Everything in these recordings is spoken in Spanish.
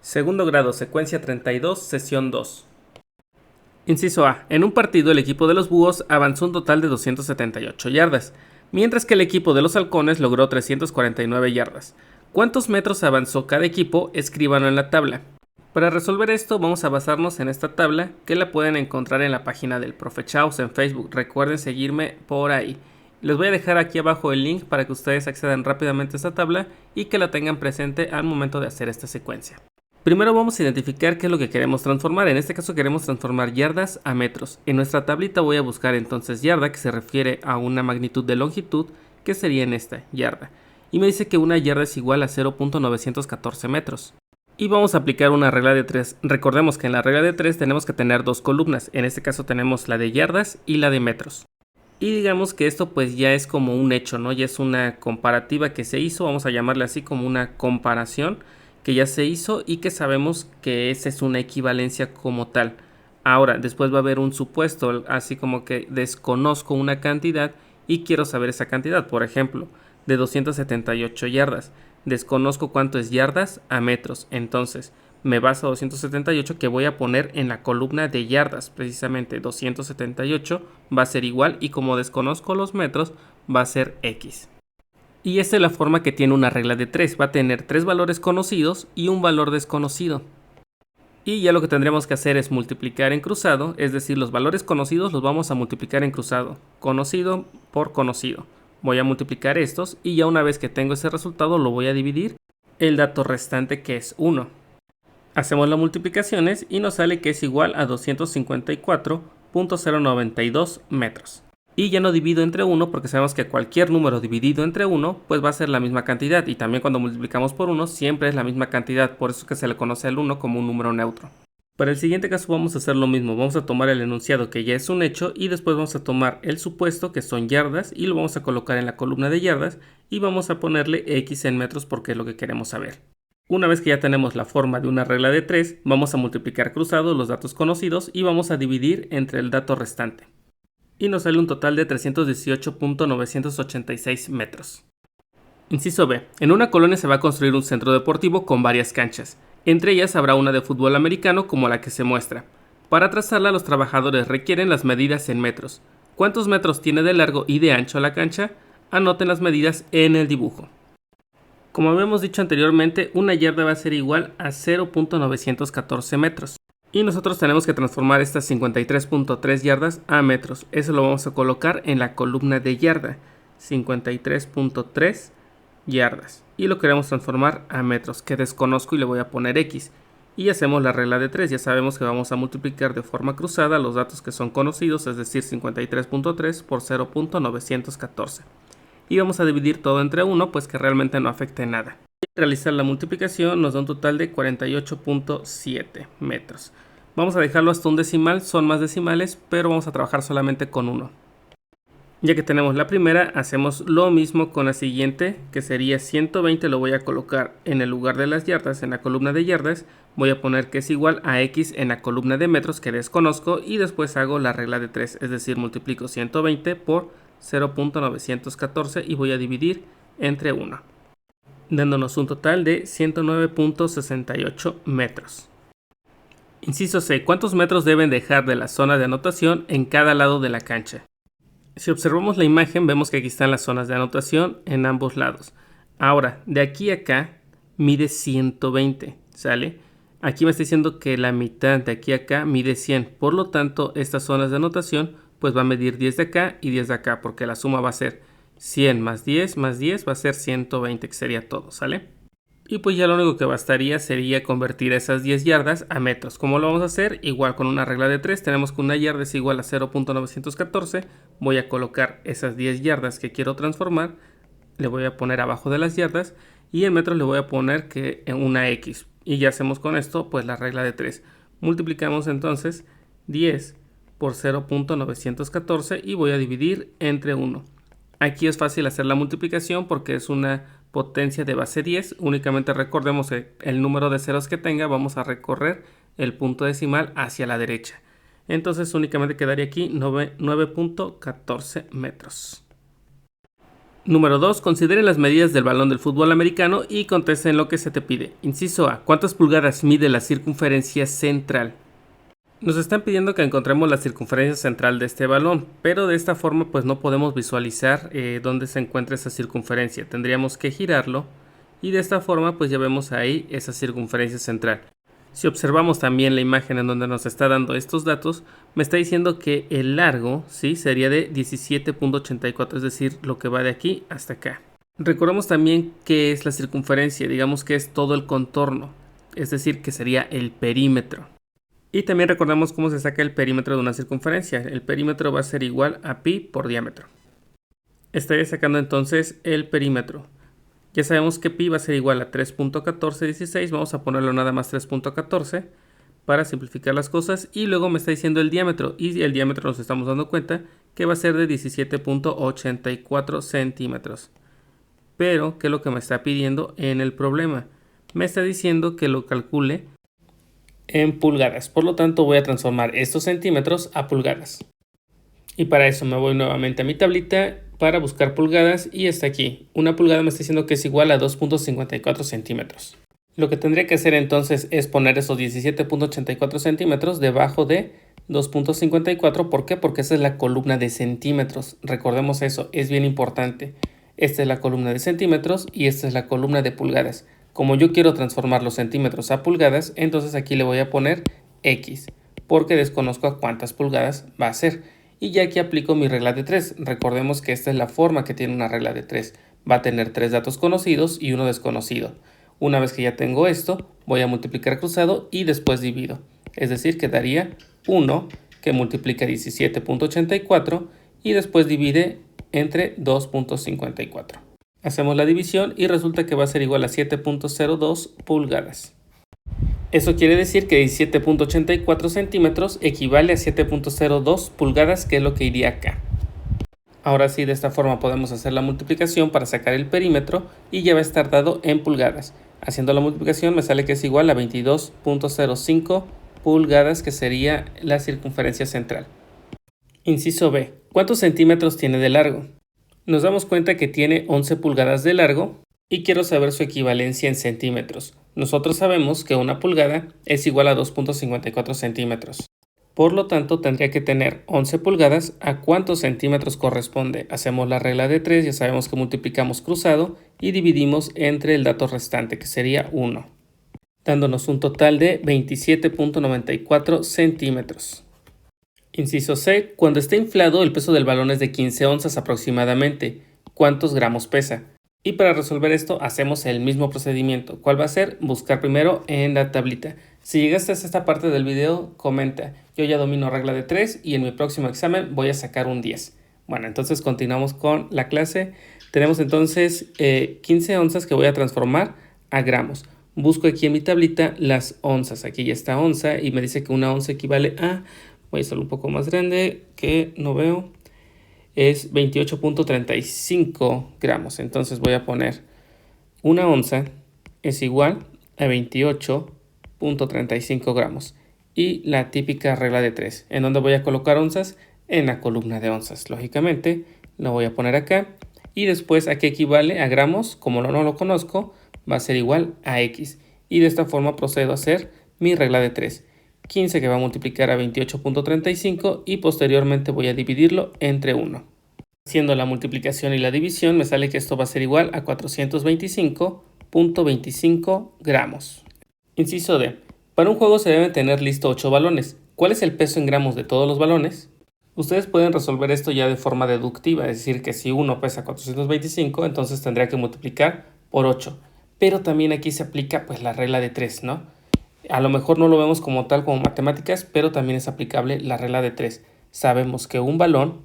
Segundo grado, secuencia 32, sesión 2. Inciso A. En un partido el equipo de los búhos avanzó un total de 278 yardas, mientras que el equipo de los halcones logró 349 yardas. ¿Cuántos metros avanzó cada equipo? Escríbanlo en la tabla. Para resolver esto vamos a basarnos en esta tabla que la pueden encontrar en la página del Profe Chaos en Facebook. Recuerden seguirme por ahí. Les voy a dejar aquí abajo el link para que ustedes accedan rápidamente a esta tabla y que la tengan presente al momento de hacer esta secuencia. Primero vamos a identificar qué es lo que queremos transformar. En este caso queremos transformar yardas a metros. En nuestra tablita voy a buscar entonces yarda, que se refiere a una magnitud de longitud, que sería en esta yarda. Y me dice que una yarda es igual a 0.914 metros. Y vamos a aplicar una regla de 3. Recordemos que en la regla de 3 tenemos que tener dos columnas. En este caso tenemos la de yardas y la de metros. Y digamos que esto pues ya es como un hecho, ¿no? Ya es una comparativa que se hizo, vamos a llamarle así como una comparación que ya se hizo y que sabemos que esa es una equivalencia como tal. Ahora, después va a haber un supuesto, así como que desconozco una cantidad y quiero saber esa cantidad. Por ejemplo, de 278 yardas. Desconozco cuánto es yardas a metros. Entonces, me baso a 278 que voy a poner en la columna de yardas. Precisamente 278 va a ser igual y como desconozco los metros, va a ser X. Y esta es la forma que tiene una regla de 3. Va a tener 3 valores conocidos y un valor desconocido. Y ya lo que tendremos que hacer es multiplicar en cruzado, es decir, los valores conocidos los vamos a multiplicar en cruzado. Conocido por conocido. Voy a multiplicar estos y ya una vez que tengo ese resultado lo voy a dividir el dato restante, que es 1. Hacemos las multiplicaciones y nos sale que es igual a 254.092 metros. Y ya no divido entre 1 porque sabemos que cualquier número dividido entre 1 pues va a ser la misma cantidad, y también cuando multiplicamos por 1 siempre es la misma cantidad, por eso es que se le conoce al 1 como un número neutro. Para el siguiente caso vamos a hacer lo mismo, vamos a tomar el enunciado que ya es un hecho y después vamos a tomar el supuesto, que son yardas, y lo vamos a colocar en la columna de yardas y vamos a ponerle X en metros porque es lo que queremos saber. Una vez que ya tenemos la forma de una regla de 3, vamos a multiplicar cruzado los datos conocidos y vamos a dividir entre el dato restante. Y nos sale un total de 318.986 metros. Inciso B. En una colonia se va a construir un centro deportivo con varias canchas. Entre ellas habrá una de fútbol americano como la que se muestra. Para trazarla los trabajadores requieren las medidas en metros. ¿Cuántos metros tiene de largo y de ancho la cancha? Anoten las medidas en el dibujo. Como habíamos dicho anteriormente, una yarda va a ser igual a 0.914 metros. Y nosotros tenemos que transformar estas 53.3 yardas a metros. Eso lo vamos a colocar en la columna de yarda. 53.3 yardas. Y lo queremos transformar a metros, que desconozco y le voy a poner X. Y hacemos la regla de 3. Ya sabemos que vamos a multiplicar de forma cruzada los datos que son conocidos, es decir, 53.3 por 0.914. Y vamos a dividir todo entre 1, pues que realmente no afecte nada. Realizar la multiplicación nos da un total de 48.7 metros. Vamos a dejarlo hasta un decimal, son más decimales, pero vamos a trabajar solamente con 1. Ya que tenemos la primera, hacemos lo mismo con la siguiente, que sería 120, lo voy a colocar en el lugar de las yardas, en la columna de yardas. Voy a poner que es igual a X en la columna de metros, que desconozco, y después hago la regla de 3, es decir, multiplico 120 por 0.914 y voy a dividir entre 1. Dándonos un total de 109.68 metros. Inciso C. ¿Cuántos metros deben dejar de la zona de anotación en cada lado de la cancha? Si observamos la imagen, vemos que aquí están las zonas de anotación en ambos lados. Ahora, de aquí a acá, mide 120, ¿sale? Aquí me está diciendo que la mitad de aquí a acá mide 100. Por lo tanto, estas zonas de anotación, pues va a medir 10 de acá y 10 de acá, porque la suma va a ser 100 más 10 va a ser 120, que sería todo, ¿sale? Y pues ya lo único que bastaría sería convertir esas 10 yardas a metros. ¿Cómo lo vamos a hacer? Igual con una regla de 3, tenemos que una yarda es igual a 0.914. Voy a colocar esas 10 yardas que quiero transformar, le voy a poner abajo de las yardas y en metros le voy a poner que en una X. Y ya hacemos con esto pues la regla de 3. Multiplicamos entonces 10 por 0.914 y voy a dividir entre 1. Aquí es fácil hacer la multiplicación porque es una potencia de base 10. Únicamente recordemos que el número de ceros que tenga, vamos a recorrer el punto decimal hacia la derecha. Entonces únicamente quedaría aquí 9.14 metros. Número 2. Consideren las medidas del balón del fútbol americano y contesten lo que se te pide. Inciso A. ¿Cuántas pulgadas mide la circunferencia central? Nos están pidiendo que encontremos la circunferencia central de este balón, pero de esta forma pues no podemos visualizar dónde se encuentra esa circunferencia. Tendríamos que girarlo y de esta forma pues ya vemos ahí esa circunferencia central. Si observamos también la imagen en donde nos está dando estos datos, me está diciendo que el largo, ¿sí?, sería de 17.84, es decir, lo que va de aquí hasta acá. Recordemos también que es la circunferencia, digamos que es todo el contorno, es decir, que sería el perímetro. Y también recordamos cómo se saca el perímetro de una circunferencia. El perímetro va a ser igual a pi por diámetro. Estaría sacando entonces el perímetro. Ya sabemos que pi va a ser igual a 3.1416, vamos a ponerlo nada más 3.14 para simplificar las cosas, y luego me está diciendo el diámetro, y el diámetro nos estamos dando cuenta que va a ser de 17.84 centímetros. Pero, ¿qué es lo que me está pidiendo en el problema? Me está diciendo que lo calcule en pulgadas, por lo tanto voy a transformar estos centímetros a pulgadas. Y para eso me voy nuevamente a mi tablita para buscar pulgadas y está aquí. Una pulgada me está diciendo que es igual a 2.54 centímetros. Lo que tendría que hacer entonces es poner esos 17.84 centímetros debajo de 2.54. ¿Por qué? Porque esa es la columna de centímetros. Recordemos eso, es bien importante. Esta es la columna de centímetros y esta es la columna de pulgadas. Como yo quiero transformar los centímetros a pulgadas, entonces aquí le voy a poner X, porque desconozco a cuántas pulgadas va a ser. Y ya aquí aplico mi regla de 3. Recordemos que esta es la forma que tiene una regla de 3. Va a tener 3 datos conocidos y uno desconocido. Una vez que ya tengo esto, voy a multiplicar cruzado y después divido. Es decir, que daría 1 que multiplica 17.84 y después divide entre 2.54. Hacemos la división y resulta que va a ser igual a 7.02 pulgadas. Eso quiere decir que 17.84 centímetros equivale a 7.02 pulgadas, que es lo que iría acá. Ahora sí, de esta forma podemos hacer la multiplicación para sacar el perímetro y ya va a estar dado en pulgadas. Haciendo la multiplicación me sale que es igual a 22.05 pulgadas, que sería la circunferencia central. Inciso B. ¿Cuántos centímetros tiene de largo? Nos damos cuenta que tiene 11 pulgadas de largo y quiero saber su equivalencia en centímetros. Nosotros sabemos que una pulgada es igual a 2.54 centímetros. Por lo tanto, tendría que tener 11 pulgadas. ¿A cuántos centímetros corresponde? Hacemos la regla de 3, ya sabemos que multiplicamos cruzado y dividimos entre el dato restante, que sería 1, dándonos un total de 27.94 centímetros. Inciso C. Cuando esté inflado, el peso del balón es de 15 onzas aproximadamente. ¿Cuántos gramos pesa? Y para resolver esto hacemos el mismo procedimiento. ¿Cuál va a ser? Buscar primero en la tablita. Si llegaste a esta parte del video, comenta. Yo ya domino regla de 3 y en mi próximo examen voy a sacar un 10. Bueno, entonces continuamos con la clase. Tenemos entonces 15 onzas que voy a transformar a gramos. Busco aquí en mi tablita las onzas. Aquí ya está onza y me dice que una onza equivale a... Voy a hacerlo un poco más grande que no veo. Es 28.35 gramos. Entonces voy a poner una onza es igual a 28.35 gramos. Y la típica regla de 3. ¿En dónde voy a colocar onzas? En la columna de onzas. Lógicamente lo voy a poner acá. Y después, ¿a qué equivale? A gramos. Como no lo conozco, va a ser igual a X. Y de esta forma procedo a hacer mi regla de 3. 15 que va a multiplicar a 28.35 y posteriormente voy a dividirlo entre 1. Haciendo la multiplicación y la división me sale que esto va a ser igual a 425.25 gramos. Inciso D. Para un juego se deben tener listo 8 balones. ¿Cuál es el peso en gramos de todos los balones? Ustedes pueden resolver esto ya de forma deductiva, es decir, que si uno pesa 425, entonces tendría que multiplicar por 8. Pero también aquí se aplica pues la regla de 3, ¿no? A lo mejor no lo vemos como tal como matemáticas, pero también es aplicable la regla de 3. Sabemos que un balón,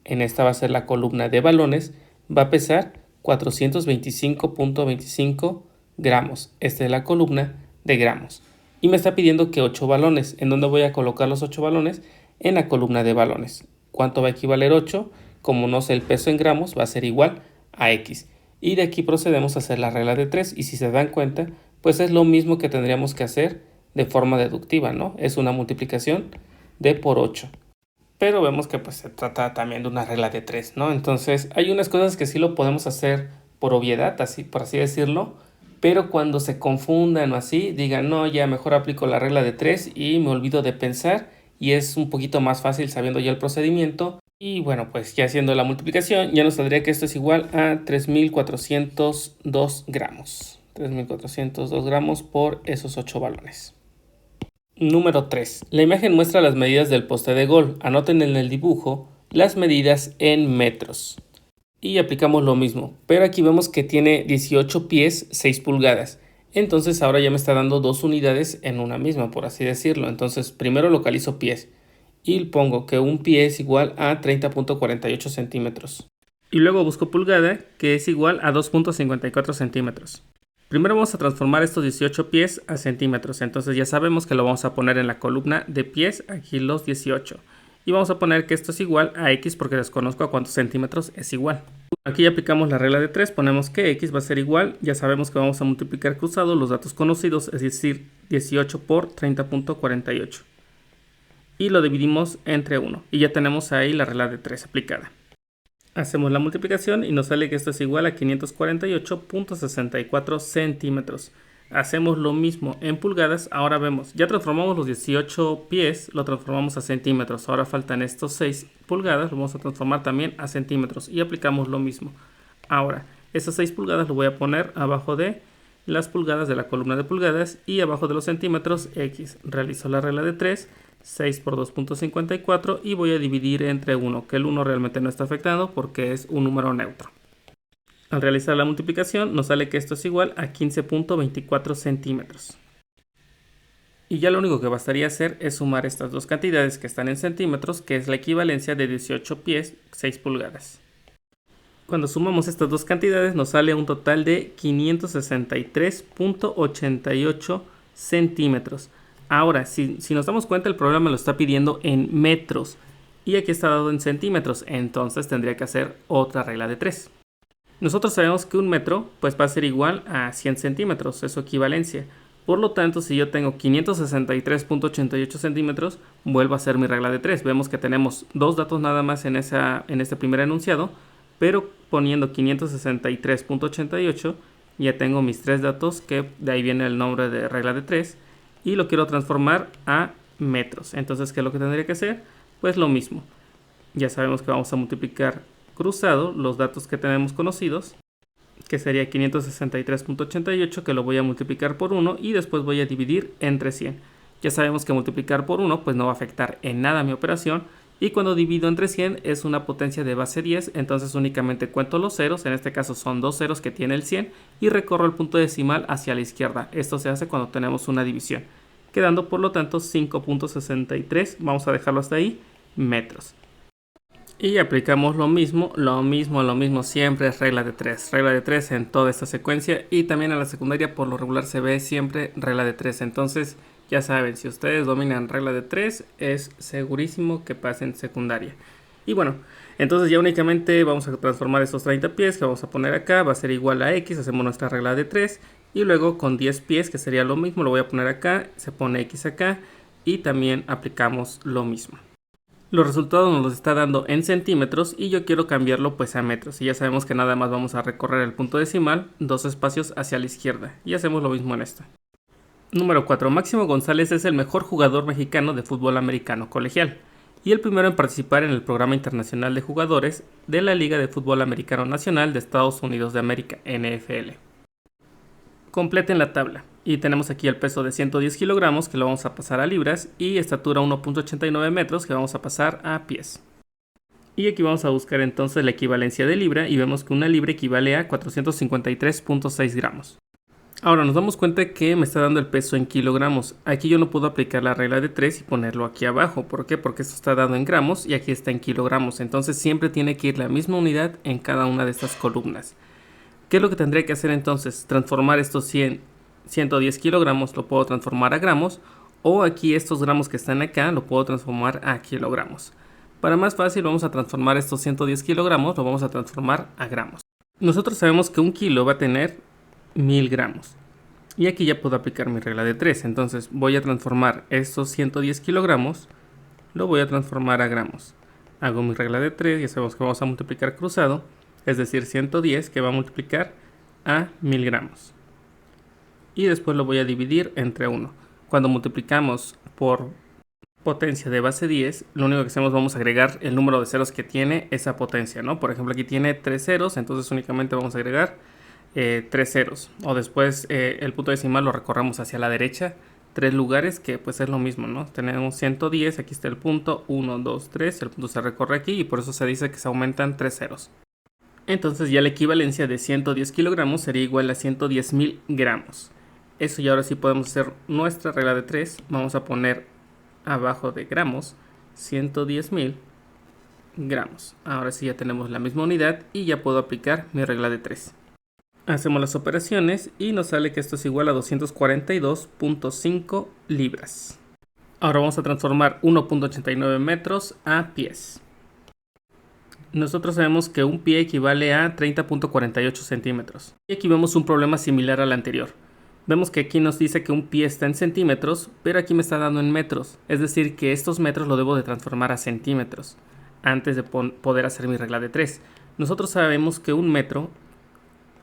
en esta va a ser la columna de balones, va a pesar 425.25 gramos. Esta es la columna de gramos. Y me está pidiendo que 8 balones. ¿En dónde voy a colocar los 8 balones? En la columna de balones. ¿Cuánto va a equivaler 8? Como no sé el peso en gramos, va a ser igual a X. Y de aquí procedemos a hacer la regla de 3. Y si se dan cuenta, pues es lo mismo que tendríamos que hacer de forma deductiva, ¿no? Es una multiplicación de por 8. pero vemos que pues se trata también de una regla de 3, ¿no? Entonces hay unas cosas que sí lo podemos hacer por obviedad, así, por así decirlo, pero cuando se confundan o así, digan, no, ya mejor aplico la regla de 3 y me olvido de pensar y es un poquito más fácil sabiendo ya el procedimiento. Y bueno, pues ya haciendo la multiplicación, ya nos saldría que esto es igual a 3.402 gramos. 3.402 gramos por esos 8 balones. Número 3. La imagen muestra las medidas del poste de gol. Anoten en el dibujo las medidas en metros. Y aplicamos lo mismo, pero aquí vemos que tiene 18 pies, 6 pulgadas. Entonces ahora ya me está dando dos unidades en una misma, por así decirlo. Entonces primero localizo pies y pongo que un pie es igual a 30.48 centímetros. Y luego busco pulgada, que es igual a 2.54 centímetros. Primero vamos a transformar estos 18 pies a centímetros, entonces ya sabemos que lo vamos a poner en la columna de pies, aquí los 18. Y vamos a poner que esto es igual a x porque desconozco a cuántos centímetros es igual. Aquí ya aplicamos la regla de 3, ponemos que x va a ser igual, ya sabemos que vamos a multiplicar cruzado los datos conocidos, es decir, 18 por 30.48. Y lo dividimos entre 1, y ya tenemos ahí la regla de 3 aplicada. Hacemos la multiplicación y nos sale que esto es igual a 548.64 centímetros. Hacemos lo mismo en pulgadas. Ahora vemos, ya transformamos los 18 pies, lo transformamos a centímetros. Ahora faltan estos 6 pulgadas, lo vamos a transformar también a centímetros y aplicamos lo mismo. Ahora, esas 6 pulgadas lo voy a poner abajo de las pulgadas de la columna de pulgadas y abajo de los centímetros x. Realizo la regla de 3. 6 por 2.54 y voy a dividir entre 1, que el 1 realmente no está afectando porque es un número neutro. Al realizar la multiplicación nos sale que esto es igual a 15.24 centímetros. Y ya lo único que bastaría hacer es sumar estas dos cantidades que están en centímetros, que es la equivalencia de 18 pies, 6 pulgadas. Cuando sumamos estas dos cantidades nos sale un total de 563.88 centímetros. Ahora, si nos damos cuenta, el programa lo está pidiendo en metros y aquí está dado en centímetros, entonces tendría que hacer otra regla de 3. Nosotros sabemos que un metro pues va a ser igual a 100 centímetros, es su equivalencia. Por lo tanto, si yo tengo 563.88 centímetros, vuelvo a hacer mi regla de 3. Vemos que tenemos dos datos nada más en este primer enunciado, pero poniendo 563.88 ya tengo mis tres datos, que de ahí viene el nombre de regla de 3. Y lo quiero transformar a metros. Entonces, ¿qué es lo que tendría que hacer? Pues lo mismo. Ya sabemos que vamos a multiplicar cruzado los datos que tenemos conocidos, que sería 563.88, que lo voy a multiplicar por 1 y después voy a dividir entre 100. Ya sabemos que multiplicar por 1 pues no va a afectar en nada mi operación. Y cuando divido entre 100 es una potencia de base 10, entonces únicamente cuento los ceros, en este caso son dos ceros que tiene el 100, y recorro el punto decimal hacia la izquierda. Esto se hace cuando tenemos una división, quedando por lo tanto 5.63, vamos a dejarlo hasta ahí, metros. Y aplicamos lo mismo, siempre es regla de 3. Regla de 3 en toda esta secuencia y también en la secundaria por lo regular se ve siempre regla de 3. Entonces ya saben, si ustedes dominan regla de 3 es segurísimo que pasen secundaria. Y bueno, entonces ya únicamente vamos a transformar estos 30 pies que vamos a poner acá, va a ser igual a x, hacemos nuestra regla de 3. Y luego con 10 pies, que sería lo mismo, lo voy a poner acá, se pone x acá y también aplicamos lo mismo. Los resultados nos los está dando en centímetros y yo quiero cambiarlo pues a metros. Y ya sabemos que nada más vamos a recorrer el punto decimal, dos espacios hacia la izquierda. Y hacemos lo mismo en esta. Número 4. Máximo González es el mejor jugador mexicano de fútbol americano colegial y el primero en participar en el programa internacional de jugadores de la Liga de Fútbol Americano Nacional de Estados Unidos de América, NFL. Completen la tabla. Y tenemos aquí el peso de 110 kilogramos que lo vamos a pasar a libras y estatura 1.89 metros que vamos a pasar a pies. Y aquí vamos a buscar entonces la equivalencia de libra y vemos que una libra equivale a 453.6 gramos. Ahora nos damos cuenta que me está dando el peso en kilogramos. Aquí yo no puedo aplicar la regla de 3 y ponerlo aquí abajo. ¿Por qué? Porque esto está dado en gramos y aquí está en kilogramos. Entonces siempre tiene que ir la misma unidad en cada una de estas columnas. ¿Qué es lo que tendría que hacer entonces? Transformar estos 110 kilogramos lo puedo transformar a gramos, o aquí estos gramos que están acá lo puedo transformar a kilogramos. Para más fácil vamos a transformar estos 110 kilogramos, lo vamos a transformar a gramos. Nosotros sabemos que un kilo va a tener 1000 gramos. Y aquí ya puedo aplicar mi regla de 3. Entonces voy a transformar estos 110 kilogramos lo voy a transformar a gramos. Hago mi regla de 3, ya sabemos que vamos a multiplicar cruzado, es decir 110 que va a multiplicar a 1000 gramos. Y después lo voy a dividir entre 1. Cuando multiplicamos por potencia de base 10, lo único que hacemos, vamos a agregar el número de ceros que tiene esa potencia, ¿no? Por ejemplo, aquí tiene 3 ceros, entonces únicamente vamos a agregar 3 ceros. O después el punto decimal lo recorremos hacia la derecha 3 lugares, que pues es lo mismo, ¿no? Tenemos 110, aquí está el punto, 1, 2, 3, el punto se recorre aquí y por eso se dice que se aumentan 3 ceros. Entonces ya la equivalencia de 110 kilogramos sería igual a 110.000 gramos. Eso, y ahora sí podemos hacer nuestra regla de 3. Vamos a poner abajo de gramos 110.000 gramos. Ahora sí ya tenemos la misma unidad y ya puedo aplicar mi regla de 3. Hacemos las operaciones y nos sale que esto es igual a 242.5 libras. Ahora vamos a transformar 1.89 metros a pies. Nosotros sabemos que un pie equivale a 30.48 centímetros. Y aquí vemos un problema similar al anterior. Vemos que aquí nos dice que un pie está en centímetros, pero aquí me está dando en metros. Es decir, que estos metros lo debo de transformar a centímetros antes de poder hacer mi regla de 3. Nosotros sabemos que un metro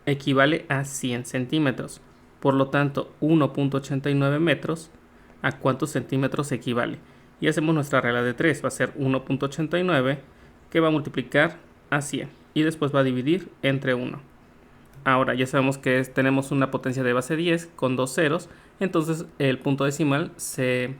equivale a 100 centímetros. Por lo tanto, 1.89 metros, ¿a cuántos centímetros equivale? Y hacemos nuestra regla de 3. Va a ser 1.89 que va a multiplicar a 100 y después va a dividir entre 1. Ahora ya sabemos que tenemos una potencia de base 10 con 2 ceros, entonces el punto decimal se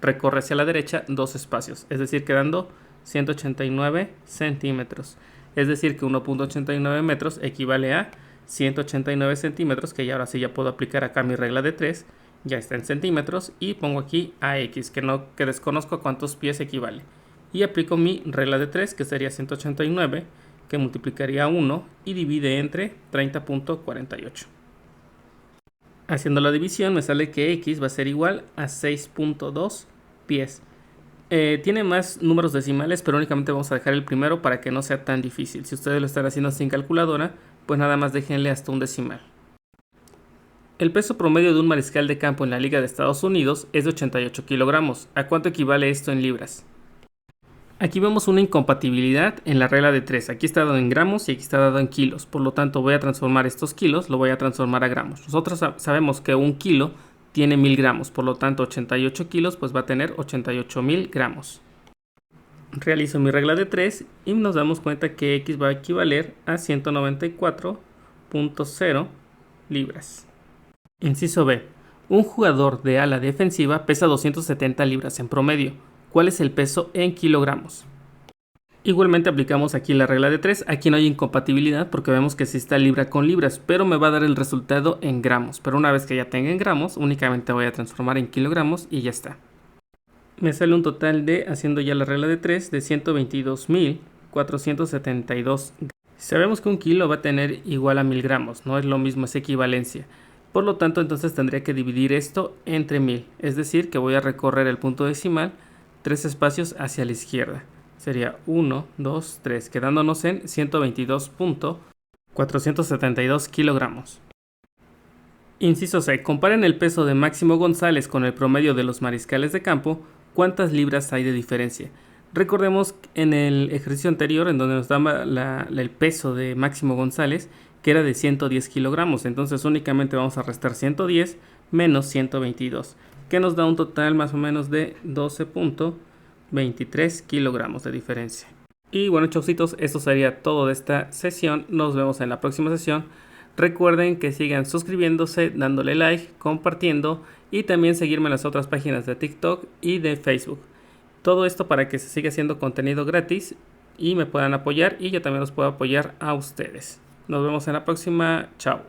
recorre hacia la derecha 2 espacios, es decir, quedando 189 centímetros. Es decir, que 1.89 metros equivale a 189 centímetros, que ya ahora sí ya puedo aplicar acá mi regla de 3, ya está en centímetros, y pongo aquí a x, que desconozco a cuántos pies equivale. Y aplico mi regla de 3, que sería 189, que multiplicaría a 1 y divide entre 30.48. Haciendo la división me sale que x va a ser igual a 6.2 pies. Tiene más números decimales, pero únicamente vamos a dejar el primero para que no sea tan difícil. Si ustedes lo están haciendo sin calculadora, pues nada más déjenle hasta un decimal. El peso promedio de un mariscal de campo en la Liga de Estados Unidos es de 88 kilogramos. ¿A cuánto equivale esto en libras? Aquí vemos una incompatibilidad en la regla de 3. Aquí está dado en gramos y aquí está dado en kilos. Por lo tanto, voy a transformar estos kilos, lo voy a transformar a gramos. Nosotros sabemos que un kilo tiene 1000 gramos. Por lo tanto, 88 kilos pues va a tener 88.000 gramos. Realizo mi regla de 3 y nos damos cuenta que x va a equivaler a 194.0 libras. Inciso B. Un jugador de ala defensiva pesa 270 libras en promedio. ¿Cuál es el peso en kilogramos? Igualmente aplicamos aquí la regla de 3. Aquí no hay incompatibilidad porque vemos que sí está libra con libras, pero me va a dar el resultado en gramos. Pero una vez que ya tenga en gramos, únicamente voy a transformar en kilogramos y ya está. Me sale un total de, haciendo ya la regla de 3, de 122.472. Sabemos que un kilo va a tener igual a 1000 gramos, no es lo mismo, es equivalencia. Por lo tanto, entonces tendría que dividir esto entre 1000, es decir, que voy a recorrer el punto decimal 3 espacios hacia la izquierda. Sería 1, 2, 3, quedándonos en 122.472 kilogramos. Inciso C. Comparen el peso de Máximo González con el promedio de los mariscales de campo. ¿Cuántas libras hay de diferencia? Recordemos en el ejercicio anterior, en donde nos daba el peso de Máximo González, que era de 110 kilogramos. Entonces únicamente vamos a restar 110 menos 122. Que nos da un total más o menos de 12.23 kilogramos de diferencia. Y bueno, chaucitos, esto sería todo de esta sesión. Nos vemos en la próxima sesión. Recuerden que sigan suscribiéndose, dándole like, compartiendo y también seguirme en las otras páginas de TikTok y de Facebook. Todo esto para que se siga haciendo contenido gratis y me puedan apoyar y yo también los puedo apoyar a ustedes. Nos vemos en la próxima. Chao.